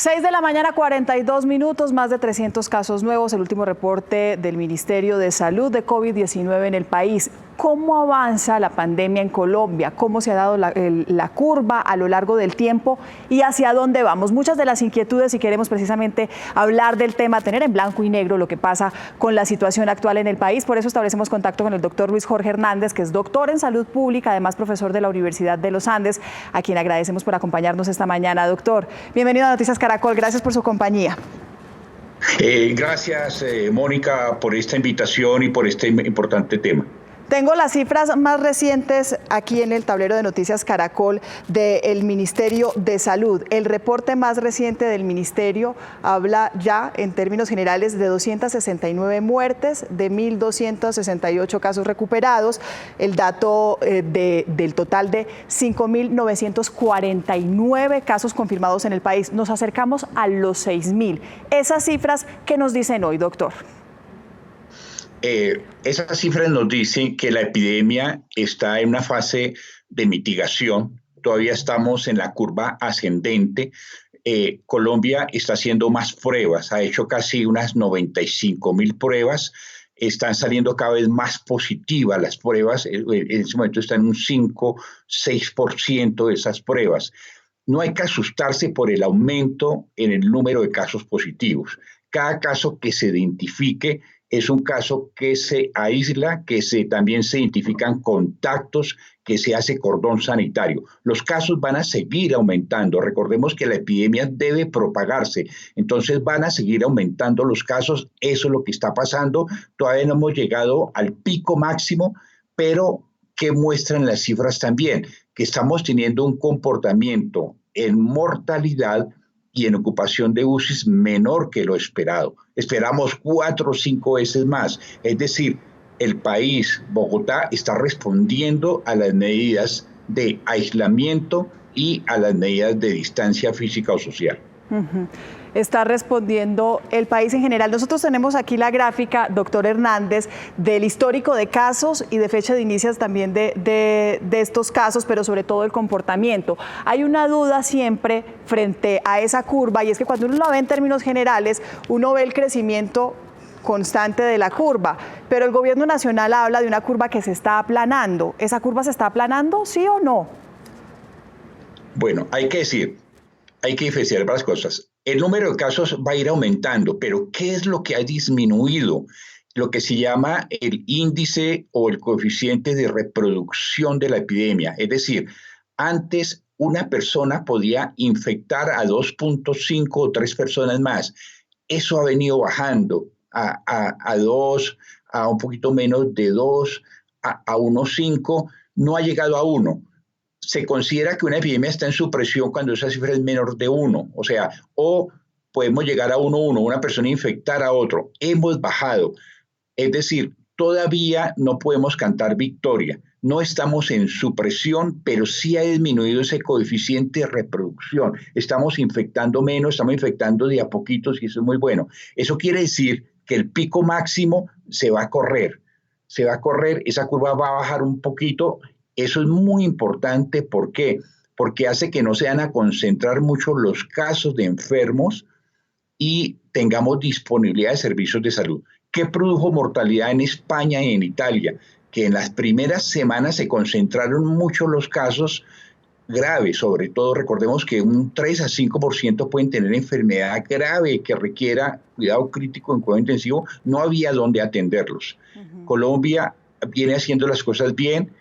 6 de la mañana, 42 minutos, más de 300 casos nuevos, el último reporte del Ministerio de Salud de COVID-19 en el país. ¿Cómo avanza la pandemia en Colombia? ¿Cómo se ha dado la curva a lo largo del tiempo y hacia dónde vamos? Muchas de las inquietudes, y queremos precisamente hablar del tema, tener en blanco y negro lo que pasa con la situación actual en el país. Por eso establecemos contacto con el doctor Luis Jorge Hernández, que es doctor en salud pública, además profesor de la Universidad de los Andes, a quien agradecemos por acompañarnos esta mañana. Doctor, bienvenido a Noticias Caracol, gracias por su compañía. Gracias, Mónica, por esta invitación y por este importante tema. Tengo las cifras más recientes aquí en el tablero de Noticias Caracol del Ministerio de Salud. El reporte más reciente del Ministerio habla ya en términos generales de 269 muertes, de 1.268 casos recuperados, el dato del total de 5.949 casos confirmados en el país. Nos acercamos a los 6.000. Esas cifras, ¿qué nos dicen hoy, doctor? Esas cifras nos dicen que la epidemia está en una fase de mitigación. Todavía estamos en la curva ascendente. Colombia está haciendo más pruebas, ha hecho casi unas 95.000 pruebas. Están saliendo cada vez más positivas las pruebas. En este momento están en un 5-6% de esas pruebas. No hay que asustarse por el aumento en el número de casos positivos. Cada caso que se identifique es un caso que se aísla, también se identifican contactos, que se hace cordón sanitario. Los casos van a seguir aumentando. Recordemos que la epidemia debe propagarse, entonces van a seguir aumentando los casos. Eso es lo que está pasando. Todavía no hemos llegado al pico máximo, pero ¿qué muestran las cifras también? Que estamos teniendo un comportamiento en mortalidad y en ocupación de UCIs menor que lo esperado. Esperamos 4 o 5 veces más. Es decir, el país, Bogotá, está respondiendo a las medidas de aislamiento y a las medidas de distancia física o social. Está respondiendo el país en general. Nosotros tenemos aquí la gráfica, doctor Hernández, del histórico de casos y de fecha de inicios también de estos casos, pero sobre todo el comportamiento. Hay una duda siempre frente a esa curva, y es que cuando uno la ve en términos generales, uno ve el crecimiento constante de la curva, pero el gobierno nacional habla de una curva que se está aplanando. ¿Esa curva se está aplanando, sí o no? Bueno, hay que diferenciar varias cosas. El número de casos va a ir aumentando, pero ¿qué es lo que ha disminuido? Lo que se llama el índice o el coeficiente de reproducción de la epidemia. Es decir, antes una persona podía infectar a 2.5 o 3 personas más. Eso ha venido bajando a 2, a un poquito menos de 2, a 1.5, no ha llegado a 1. Se considera que una epidemia está en supresión cuando esa cifra es menor de 1, o podemos llegar a 1.1, una persona infectar a otro. Hemos bajado, es decir, todavía no podemos cantar victoria. No estamos en supresión, pero sí ha disminuido ese coeficiente de reproducción. Estamos infectando menos, estamos infectando de a poquitos y eso es muy bueno. Eso quiere decir que el pico máximo se va a correr, esa curva va a bajar un poquito. Eso es muy importante. ¿Por qué? Porque hace que no se van a concentrar mucho los casos de enfermos y tengamos disponibilidad de servicios de salud. ¿Qué produjo mortalidad en España y en Italia? Que en las primeras semanas se concentraron mucho los casos graves, sobre todo recordemos que un 3 a 5% pueden tener enfermedad grave que requiera cuidado crítico en cuidado intensivo. No había dónde atenderlos. Colombia viene haciendo las cosas bien.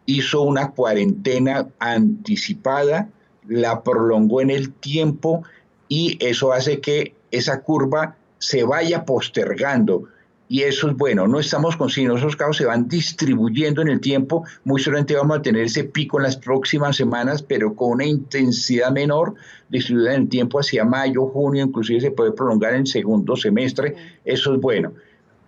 Hizo una cuarentena anticipada, la prolongó en el tiempo y eso hace que esa curva se vaya postergando. Y eso es bueno, no estamos consiguiendo, esos casos se van distribuyendo en el tiempo. Muy seguramente vamos a tener ese pico en las próximas semanas, pero con una intensidad menor, distribuida en el tiempo hacia mayo, junio, inclusive se puede prolongar en el segundo semestre. Eso es bueno.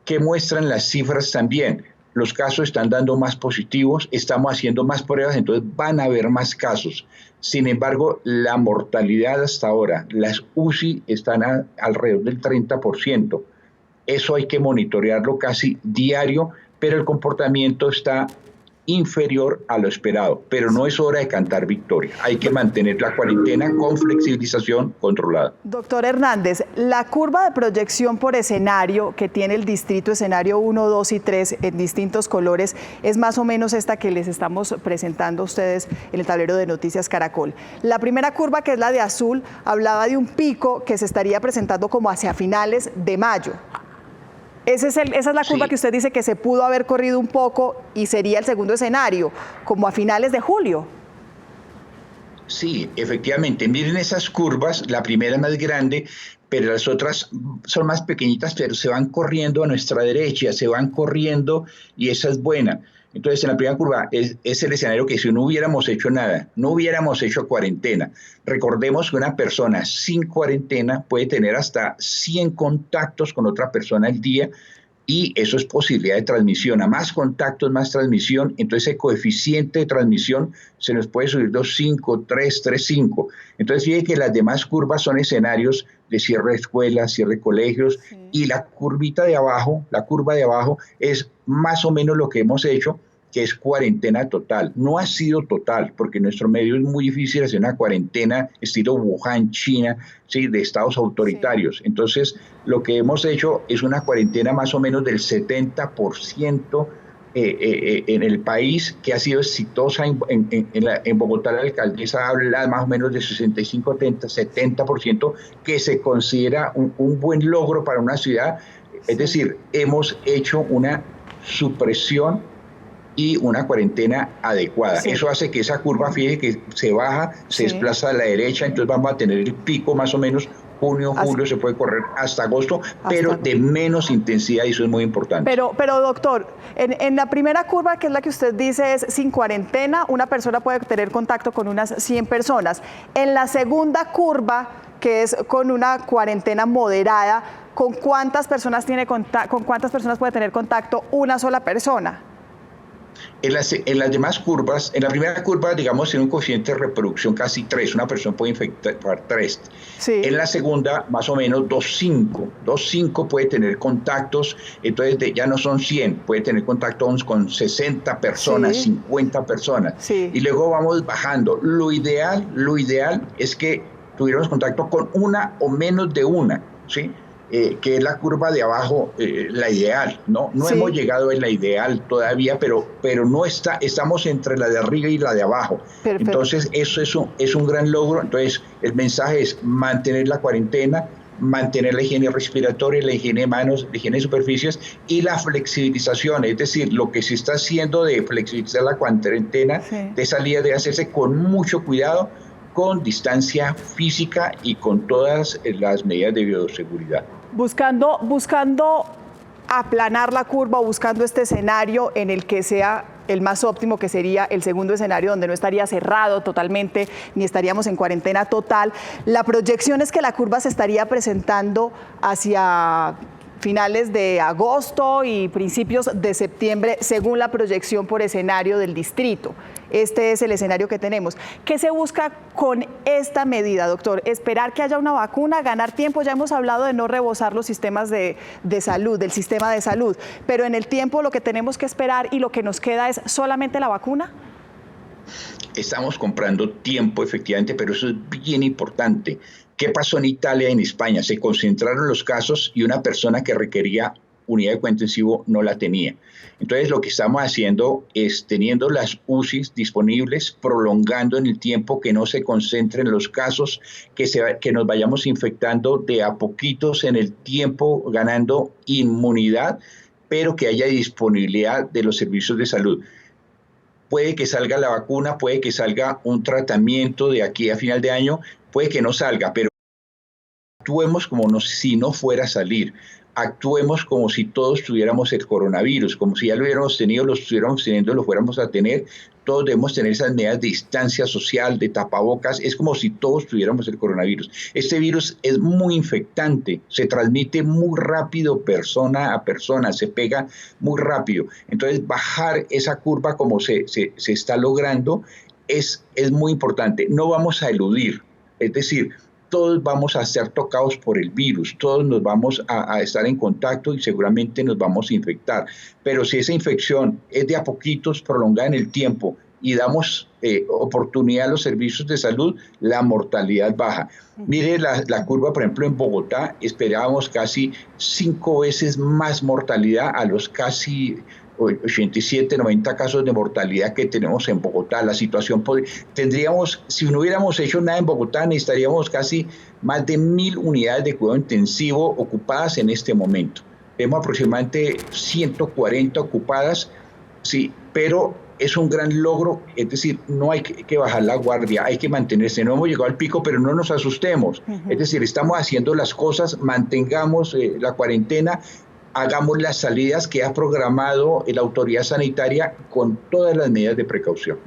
¿Qué muestran las cifras también? Los casos están dando más positivos, estamos haciendo más pruebas, entonces van a haber más casos. Sin embargo, la mortalidad hasta ahora, las UCI están alrededor del 30%. Eso hay que monitorearlo casi diario, pero el comportamiento está inferior a lo esperado, pero no es hora de cantar victoria. Hay que mantener la cuarentena con flexibilización controlada. Doctor Hernández, la curva de proyección por escenario que tiene el distrito, escenario 1, 2 y 3 en distintos colores, es más o menos esta que les estamos presentando a ustedes en el tablero de Noticias Caracol. La primera curva, que es la de azul, hablaba de un pico que se estaría presentando como hacia finales de mayo. Esa es la curva que usted dice que se pudo haber corrido un poco y sería el segundo escenario, como a finales de julio. Sí, efectivamente. Miren esas curvas, la primera es más grande, pero las otras son más pequeñitas, pero se van corriendo a nuestra derecha, se van corriendo y esa es buena. Entonces, en la primera curva es el escenario que si no hubiéramos hecho nada, no hubiéramos hecho cuarentena. Recordemos que una persona sin cuarentena puede tener hasta 100 contactos con otra persona al día y eso es posibilidad de transmisión. A más contactos, más transmisión. Entonces, el coeficiente de transmisión se nos puede subir 2,5, 3, 3,5. Entonces, fíjense que las demás curvas son escenarios de cierre de escuelas, cierre de colegios, y la curvita de abajo, la curva de abajo, es más o menos lo que hemos hecho, que es cuarentena total. No ha sido total, porque en nuestro medio es muy difícil hacer una cuarentena estilo Wuhan, China, ¿sí? De estados autoritarios. Entonces, lo que hemos hecho es una cuarentena más o menos del 70% en el país, que ha sido exitosa. En Bogotá la alcaldesa habla más o menos de 65, 70%, que se considera un buen logro para una ciudad. Es decir, hemos hecho una supresión y una cuarentena adecuada. Sí. Eso hace que esa curva, fíjese que se baja, se desplaza a la derecha, entonces vamos a tener el pico más o menos junio, julio, se puede correr hasta agosto, pero de menos intensidad, y eso es muy importante. Pero doctor, en la primera curva, que es la que usted dice es sin cuarentena, una persona puede tener contacto con unas 100 personas. En la segunda curva, que es con una cuarentena moderada, ¿con cuántas personas puede tener contacto una sola persona? En las demás curvas, en la primera curva, digamos, tiene un coeficiente de reproducción casi 3, una persona puede infectar 3. Sí. En la segunda, más o menos 2,5. 2,5 puede tener contactos, entonces ya no son 100, puede tener contactos con 60 personas, 50 personas. Sí. Y luego vamos bajando. Lo ideal es que tuviéramos contacto con una o menos de una, ¿sí? Que es la curva de abajo, la ideal, ¿no? No hemos llegado a la ideal todavía, pero no estamos entre la de arriba y la de abajo. Perfecto. Entonces, eso es un gran logro. Entonces, el mensaje es mantener la cuarentena, mantener la higiene respiratoria, la higiene de manos, la higiene de superficies y la flexibilización, es decir, lo que se está haciendo de flexibilizar la cuarentena de salida debe hacerse con mucho cuidado, con distancia física y con todas las medidas de bioseguridad. Buscando aplanar la curva o buscando este escenario en el que sea el más óptimo, que sería el segundo escenario, donde no estaría cerrado totalmente ni estaríamos en cuarentena total. La proyección es que la curva se estaría presentando hacia finales de agosto y principios de septiembre, según la proyección por escenario del distrito. Este es el escenario que tenemos. ¿Qué se busca con esta medida, doctor? ¿Esperar que haya una vacuna, ganar tiempo? Ya hemos hablado de no rebosar los sistemas de salud, del sistema de salud, pero en el tiempo lo que tenemos que esperar y lo que nos queda es solamente la vacuna. Estamos comprando tiempo, efectivamente, pero eso es bien importante. ¿Qué pasó en Italia y en España? Se concentraron los casos y una persona que requería unidad de cuidado intensivo no la tenía. Entonces, lo que estamos haciendo es teniendo las UCIs disponibles, prolongando en el tiempo, que no se concentren los casos, que nos vayamos infectando de a poquitos en el tiempo, ganando inmunidad, pero que haya disponibilidad de los servicios de salud. Puede que salga la vacuna, puede que salga un tratamiento de aquí a final de año, puede que no salga, pero actuemos como si no fuera a salir. Actuemos como si todos tuviéramos el coronavirus, como si ya lo hubiéramos tenido, lo estuviéramos teniendo, lo fuéramos a tener. Todos debemos tener esas medidas de distancia social, de tapabocas. Es como si todos tuviéramos el coronavirus. Este virus es muy infectante, se transmite muy rápido persona a persona, se pega muy rápido. Entonces, bajar esa curva como se está logrando es muy importante. No vamos a eludir, es decir, todos vamos a ser tocados por el virus, todos nos vamos a estar en contacto y seguramente nos vamos a infectar. Pero si esa infección es de a poquitos, prolongada en el tiempo y damos oportunidad a los servicios de salud, la mortalidad baja. Mire la curva, por ejemplo, en Bogotá, esperábamos casi 5 veces más mortalidad a los casi 87, 90 casos de mortalidad que tenemos en Bogotá. La situación tendríamos, si no hubiéramos hecho nada en Bogotá, necesitaríamos casi más de 1.000 unidades de cuidado intensivo ocupadas en este momento. Tenemos aproximadamente 140 ocupadas, sí, pero es un gran logro, es decir, no hay que bajar la guardia, hay que mantenerse. No hemos llegado al pico, pero no nos asustemos. Es decir, estamos haciendo las cosas, mantengamos la cuarentena, hagamos las salidas que ha programado la autoridad sanitaria con todas las medidas de precaución.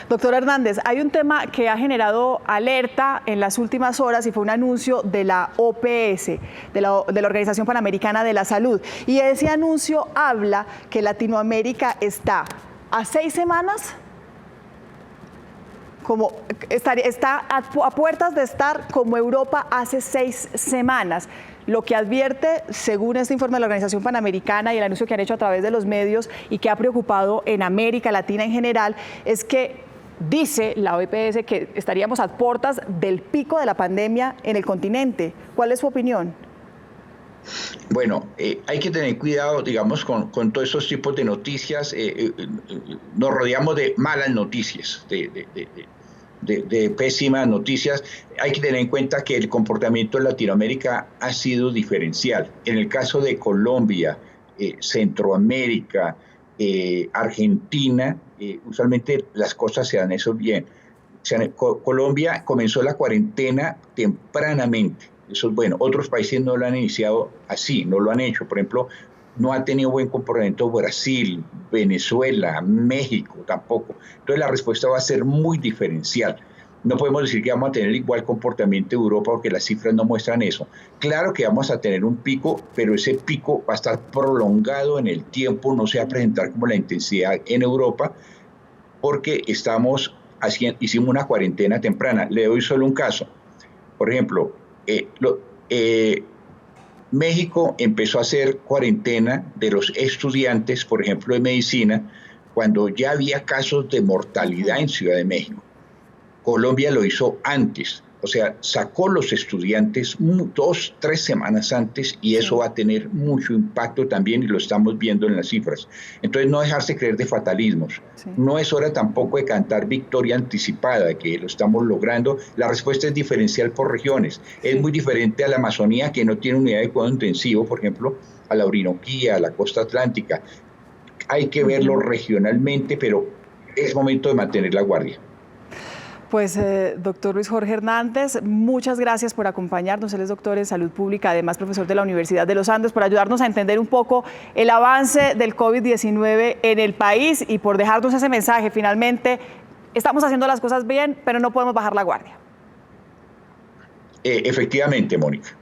Doctor Hernández, hay un tema que ha generado alerta en las últimas horas y fue un anuncio de la OPS, de la Organización Panamericana de la Salud. Y ese anuncio habla que Latinoamérica está a 6 semanas, está a puertas de estar como Europa hace 6 semanas. Lo que advierte, según este informe de la Organización Panamericana y el anuncio que han hecho a través de los medios y que ha preocupado en América Latina en general, es que dice la OPS que estaríamos a puertas del pico de la pandemia en el continente. ¿Cuál es su opinión? Bueno, hay que tener cuidado, digamos, con todos esos tipos de noticias. Nos rodeamos de malas noticias, de pésimas noticias. Hay que tener en cuenta que el comportamiento de Latinoamérica ha sido diferencial. En el caso de Colombia, Centroamérica, Argentina, usualmente las cosas se dan eso bien. Colombia comenzó la cuarentena tempranamente. Eso es bueno. Otros países no lo han iniciado así, no lo han hecho. Por ejemplo, no ha tenido buen comportamiento Brasil, Venezuela, México tampoco. Entonces la respuesta va a ser muy diferencial. No podemos decir que vamos a tener igual comportamiento de Europa porque las cifras no muestran eso. Claro que vamos a tener un pico, pero ese pico va a estar prolongado en el tiempo, no se va a presentar como la intensidad en Europa porque hicimos una cuarentena temprana. Le doy solo un caso. Por ejemplo, México empezó a hacer cuarentena de los estudiantes, por ejemplo, de medicina, cuando ya había casos de mortalidad en Ciudad de México. Colombia lo hizo antes, o sea, sacó los estudiantes 2, 3 semanas antes y eso va a tener mucho impacto también y lo estamos viendo en las cifras. Entonces, no dejarse creer de fatalismos. No es hora tampoco de cantar victoria anticipada, que lo estamos logrando. La respuesta es diferencial por regiones. Es muy diferente a la Amazonía, que no tiene unidad de cuidado intensivo, por ejemplo, a la Orinoquía, a la costa atlántica. Hay que verlo regionalmente, pero es momento de mantener la guardia. Pues, doctor Luis Jorge Hernández, muchas gracias por acompañarnos. Él es doctor en salud pública, además profesor de la Universidad de los Andes, por ayudarnos a entender un poco el avance del COVID-19 en el país y por dejarnos ese mensaje. Finalmente, estamos haciendo las cosas bien, pero no podemos bajar la guardia. Efectivamente, Mónica.